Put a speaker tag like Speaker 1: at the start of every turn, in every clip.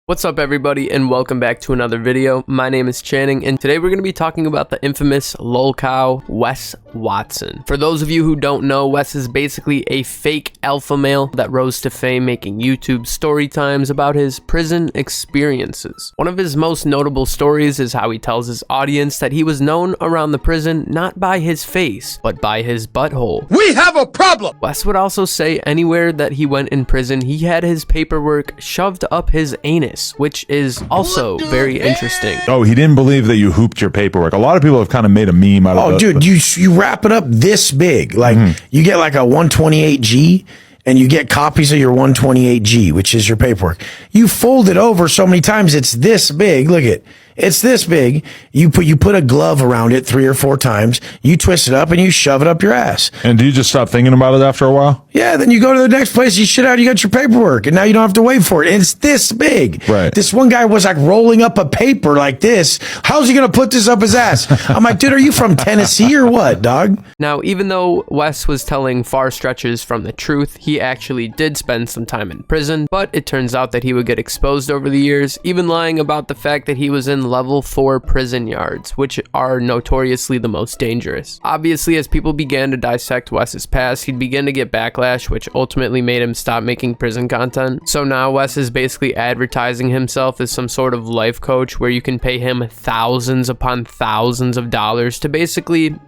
Speaker 1: What's up everybody and welcome back to another video. My name is Channing and today we're going to be talking about the infamous lolcow Wes Watson. For those of you who don't know, Wes is basically a fake alpha male that rose to fame making YouTube story times about his prison experiences. One of his most notable stories is how he tells his audience that he was known around the prison not by his face, but by his butthole.
Speaker 2: We have a problem!
Speaker 1: Wes would also say anywhere that he went in prison, he had his paperwork shoved up his anus, which is also very interesting.
Speaker 3: Oh, he didn't believe that you hooped your paperwork. A lot of people have kind of made a meme out of it.
Speaker 4: Oh, dude, you wrap it up this big. Like, you get like a 128G, and you get copies of your 128G, which is your paperwork. You fold it over so many times, it's this big. Look at it's this big. You put a glove around it 3 or 4 times. You twist it up and you shove it up your ass.
Speaker 3: And do you just stop thinking about it after a while?
Speaker 4: Yeah, then you go to the next place, you shit out, you got your paperwork, and now you don't have to wait for it. And it's this big.
Speaker 3: Right.
Speaker 4: This one guy was like rolling up a paper like this. How's he going to put this up his ass? I'm like, dude, are you from Tennessee or what, dog?
Speaker 1: Now, even though Wes was telling far stretches from the truth, he actually did spend some time in prison, but it turns out that he would get exposed over the years, even lying about the fact that he was in level 4 prison yards, which are notoriously the most dangerous. Obviously, as people began to dissect Wes's past, he'd begin to get backlash, which ultimately made him stop making prison content. So now Wes is basically advertising himself as some sort of life coach where you can pay him thousands upon thousands of dollars to basically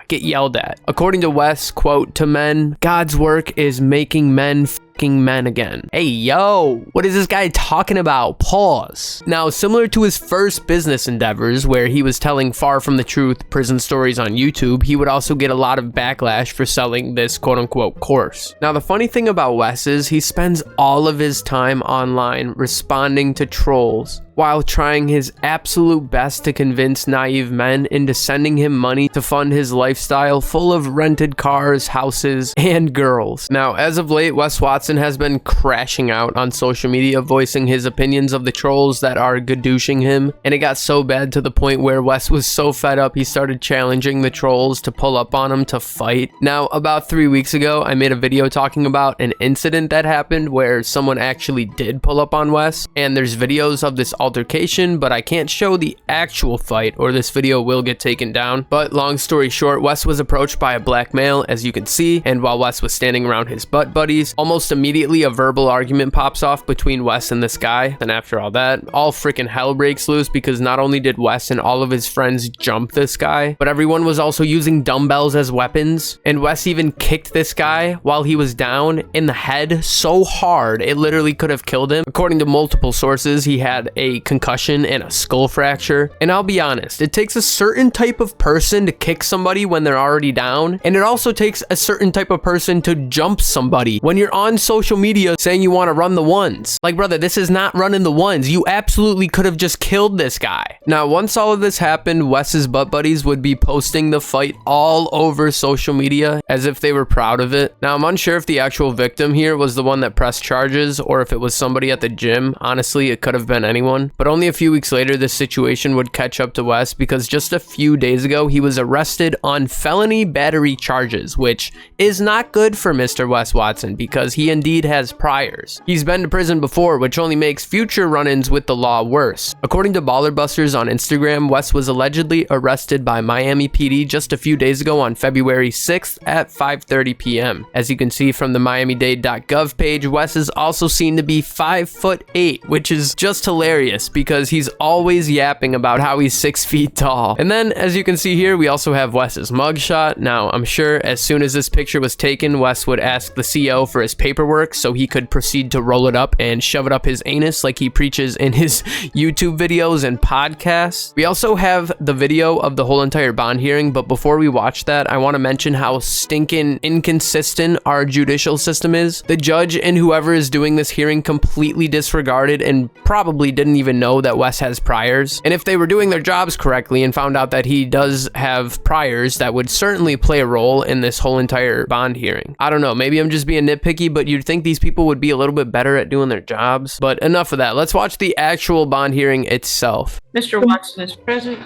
Speaker 1: get yelled at. According to Wes, quote, "To men, God's work is making men fucking men again." Hey, yo, what is this guy talking about? Pause. Now, similar to his first business endeavors, where he was telling far from the truth prison stories on YouTube, he would also get a lot of backlash for selling this quote-unquote course. Now, the funny thing about Wes is he spends all of his time online responding to trolls, while trying his absolute best to convince naive men into sending him money to fund his lifestyle full of rented cars, houses, and girls. Now, as of late, Wes Watson has been crashing out on social media, voicing his opinions of the trolls that are gadooshing him, and it got so bad to the point where Wes was so fed up he started challenging the trolls to pull up on him to fight. Now, about 3 weeks ago, I made a video talking about an incident that happened where someone actually did pull up on Wes, and there's videos of this altercation, but I can't show the actual fight or this video will get taken down. But long story short, Wes was approached by a black male, as you can see, and while Wes was standing around his butt buddies, almost immediately a verbal argument pops off between Wes and this guy. And after all that, all freaking hell breaks loose because not only did Wes and all of his friends jump this guy, but everyone was also using dumbbells as weapons, and Wes even kicked this guy while he was down in the head so hard it literally could have killed him. According to multiple sources, he had a concussion and a skull fracture. And I'll be honest, it takes a certain type of person to kick somebody when they're already down, and it also takes a certain type of person to jump somebody when you're on social media saying you want to run the ones. Like, brother, this is not running the ones. You absolutely could have just killed this guy. Now, once all of this happened, Wes's butt buddies would be posting the fight all over social media as if they were proud of it. Now, I'm unsure if the actual victim here was the one that pressed charges or if it was somebody at the gym. Honestly, it could have been anyone. But only a few weeks later, this situation would catch up to Wes because just a few days ago, he was arrested on felony battery charges, which is not good for Mr. Wes Watson because he indeed has priors. He's been to prison before, which only makes future run-ins with the law worse. According to Baller Busters on Instagram, Wes was allegedly arrested by Miami PD just a few days ago on February 6th at 5:30 p.m. As you can see from the miamidade.gov page, Wes is also seen to be 5'8", which is just hilarious because he's always yapping about how he's 6 feet tall. And then, as you can see here, we also have Wes's mugshot. Now, I'm sure as soon as this picture was taken, Wes would ask the CO for his paperwork so he could proceed to roll it up and shove it up his anus like he preaches in his YouTube videos and podcasts. We also have the video of the whole entire bond hearing, but before we watch that, I want to mention how stinking inconsistent our judicial system is. The judge and whoever is doing this hearing completely disregarded and probably didn't even know that Wes has priors. And if they were doing their jobs correctly and found out that he does have priors, that would certainly play a role in this whole entire bond hearing. I don't know, maybe I'm just being nitpicky, but you'd think these people would be a little bit better at doing their jobs. But enough of that. Let's watch the actual bond hearing itself.
Speaker 5: Mr. Watson is present.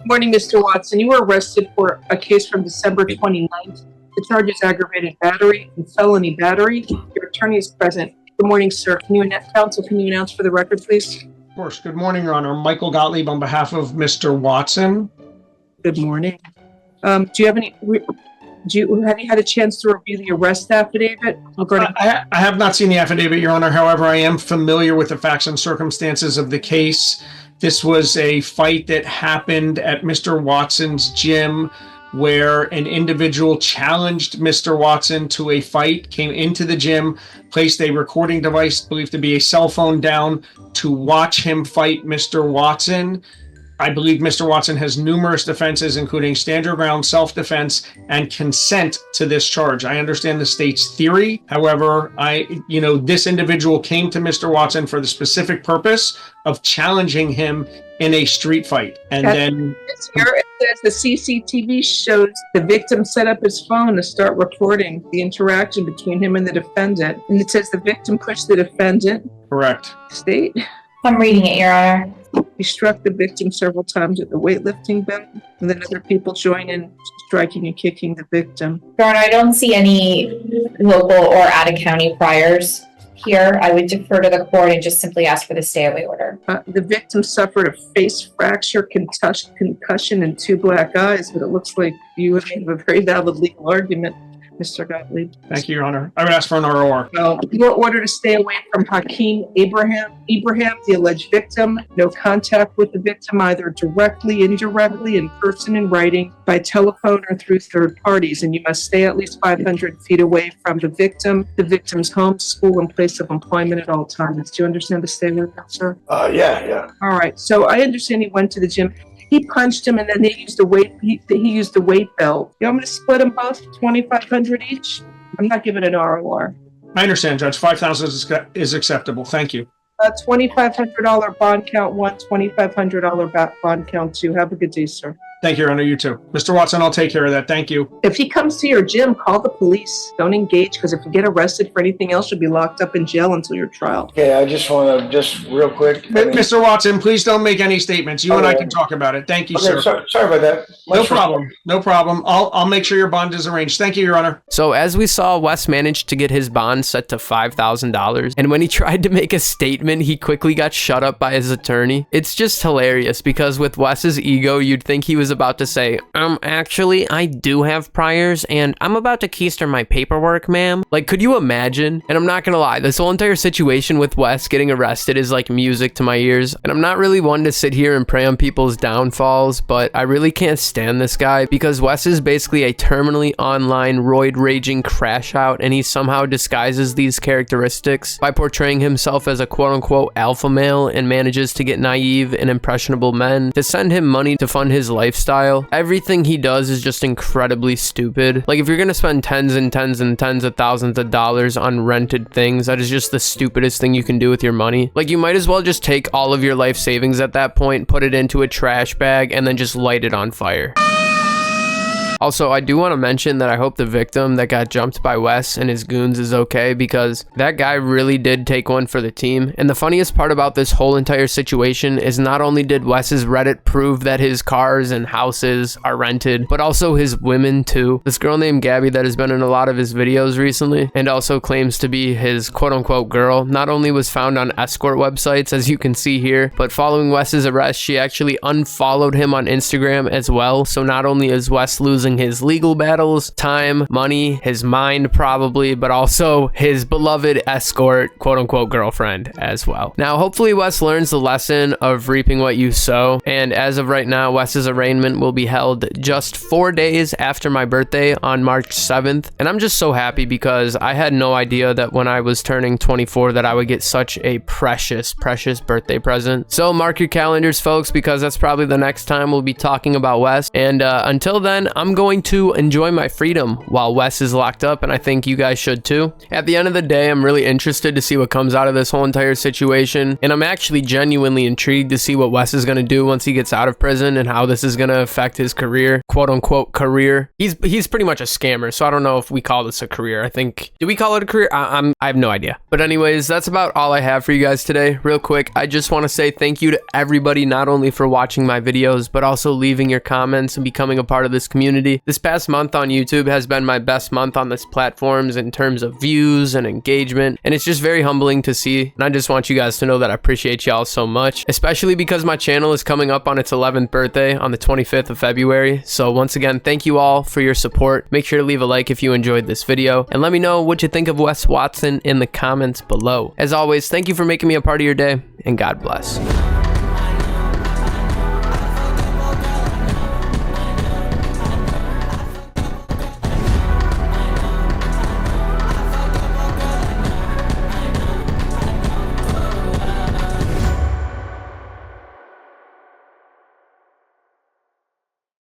Speaker 5: Morning, Mr. Watson. You were arrested for a case from December 29th. The charge is aggravated battery and felony battery. Your attorney is present. Good morning, sir. Counsel, can you announce for the record, please?
Speaker 2: Of course. Good morning, Your Honor. Michael Gottlieb on behalf of Mr. Watson.
Speaker 5: Good morning. Have you had a chance to review the arrest affidavit?
Speaker 2: I have not seen the affidavit, Your Honor. However, I am familiar with the facts and circumstances of the case. This was a fight that happened at Mr. Watson's gym where an individual challenged Mr. Watson to a fight, came into the gym, placed a recording device believed to be a cell phone down to watch him fight Mr. Watson. I believe Mr. Watson has numerous defenses, including stand your ground, self-defense, and consent to this charge. I understand the state's theory. However, this individual came to Mr. Watson for the specific purpose of challenging him in a street fight. And then
Speaker 5: it says the CCTV shows the victim set up his phone to start recording the interaction between him and the defendant. And it says the victim pushed the defendant.
Speaker 2: Correct.
Speaker 5: State.
Speaker 6: I'm reading it, Your Honor.
Speaker 5: He struck the victim several times at the weightlifting belt, and then other people join in striking and kicking the victim.
Speaker 6: Your Honor, I don't see any local or out-of-county priors here. I would defer to the court and just simply ask for the stay-away order.
Speaker 5: The victim suffered a face fracture, concussion, and 2 black eyes, but it looks like you have a very valid legal argument, Mr. Gottlieb.
Speaker 2: Thank you, Your Honor. I would ask for an ROR.
Speaker 5: Well, your order to stay away from Hakeem Ibrahim, the alleged victim. No contact with the victim, either directly, indirectly, in person, in writing, by telephone, or through third parties. And you must stay at least 500 feet away from the victim's home, school, and place of employment at all times. Do you understand the stay away, sir?
Speaker 4: Yeah.
Speaker 5: All right. So I understand he went to the gym. He punched him, and then they used the weight. He used the weight belt. You want me to split them both, 2,500 each? I'm not giving an ROR.
Speaker 2: I understand, Judge. 5,000 is acceptable. Thank you.
Speaker 5: $2,500 bond count 1, $2,500 bond count 2. Have a good day, sir.
Speaker 2: Thank you, Your Honor. You too. Mr. Watson, I'll take care of that. Thank you.
Speaker 5: If he comes to your gym, call the police. Don't engage, because if you get arrested for anything else, you'll be locked up in jail until your trial.
Speaker 4: Okay, I just want to, real quick.
Speaker 2: Mr. Watson, please don't make any statements. You and I can talk about it. Thank you, sir.
Speaker 4: Sorry about that.
Speaker 2: No problem. I'll make sure your bond is arranged. Thank you, Your Honor.
Speaker 1: So as we saw, Wes managed to get his bond set to $5,000, and when he tried to make a statement, he quickly got shut up by his attorney. It's just hilarious, because with Wes's ego, you'd think he was about to say, actually, I do have priors, and I'm about to keister my paperwork, ma'am. Like, could you imagine? And I'm not gonna lie, this whole entire situation with Wes getting arrested is like music to my ears, and I'm not really one to sit here and prey on people's downfalls, but I really can't stand this guy, because Wes is basically a terminally online, roid-raging crash out, and he somehow disguises these characteristics by portraying himself as a quote-unquote alpha male, and manages to get naive and impressionable men to send him money to fund his lifestyle. Everything he does is just incredibly stupid. Like, if you're gonna spend tens and tens and tens of thousands of dollars on rented things, that is just the stupidest thing you can do with your money. Like, you might as well just take all of your life savings at that point, put it into a trash bag, and then just light it on fire. Also, I do want to mention that I hope the victim that got jumped by Wes and his goons is okay, because that guy really did take one for the team. And the funniest part about this whole entire situation is not only did Wes's Reddit prove that his cars and houses are rented, but also his women too. This girl named Gabby that has been in a lot of his videos recently and also claims to be his quote-unquote girl, not only was found on escort websites, as you can see here, but following Wes's arrest, she actually unfollowed him on Instagram as well. So not only is Wes losing his legal battles, time, money, his mind probably, but also his beloved escort quote-unquote girlfriend as well. Now, hopefully Wes learns the lesson of reaping what you sow, and as of right now, Wes's arraignment will be held just 4 days after my birthday on March 7th, and I'm just so happy because I had no idea that when I was turning 24 that I would get such a precious birthday present. So mark your calendars, folks, because that's probably the next time we'll be talking about Wes, and until then, I'm going to enjoy my freedom while Wes is locked up, and I think you guys should too. At the end of the day, I'm really interested to see what comes out of this whole entire situation, and I'm actually genuinely intrigued to see what Wes is going to do once he gets out of prison and how this is going to affect his career, quote-unquote career. He's pretty much a scammer, so I don't know if we call this a career. I think, do we call it a career? I have no idea. But anyways, that's about all I have for you guys today. Real quick, I just want to say thank you to everybody, not only for watching my videos, but also leaving your comments and becoming a part of this community. community. This past month on YouTube has been my best month on this platforms in terms of views and engagement, and it's just very humbling to see. And I just want you guys to know that I appreciate y'all so much, especially because my channel is coming up on its 11th birthday on the 25th of February. So once again, thank you all for your support. Make sure to leave a like if you enjoyed this video, and let me know what you think of Wes Watson in the comments below. As always, thank you for making me a part of your day, and God bless.